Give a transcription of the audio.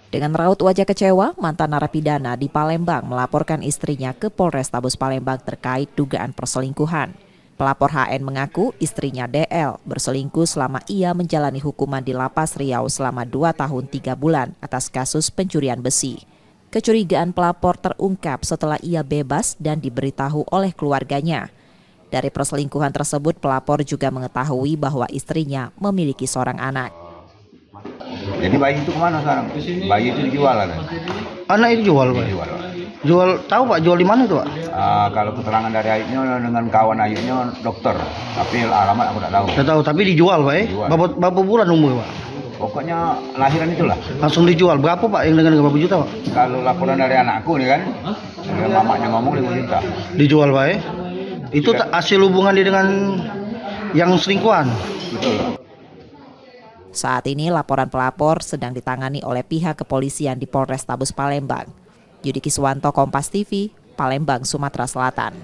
Dengan raut wajah kecewa, mantan narapidana di Palembang melaporkan istrinya ke Polrestabes Palembang terkait dugaan perselingkuhan. Pelapor HN mengaku istrinya DL berselingkuh selama ia menjalani hukuman di Lapas Riau selama 2 tahun 3 bulan atas kasus pencurian besi. Kecurigaan pelapor terungkap setelah ia bebas dan diberitahu oleh keluarganya. Dari perselingkuhan tersebut, pelapor juga mengetahui bahwa istrinya memiliki seorang anak. Jadi bayi itu kemana sekarang? Bayi itu dijual kan? Anak itu jual, Pak? Dijual, Pak. Jual, tahu Pak, jual di mana itu, Pak? Kalau keterangan dari ayahnya dengan kawan ayahnya dokter, tapi alamat aku tak tahu. Tidak tahu, tapi dijual, Pak. Dijual. Berapa bulan umur, Pak? Pokoknya lahiran itulah. Langsung dijual. Berapa, Pak, yang dengan berapa juta, Pak? Kalau laporan dari anakku nih kan, mamanya ngomong 5 juta. Dijual, Pak. Itu hasil hubungan dia dengan yang selingkuhan. Betul. Saat ini laporan pelapor sedang ditangani oleh pihak kepolisian di Polrestabes Palembang. Yudi Kiswanto, Kompas TV, Palembang, Sumatera Selatan.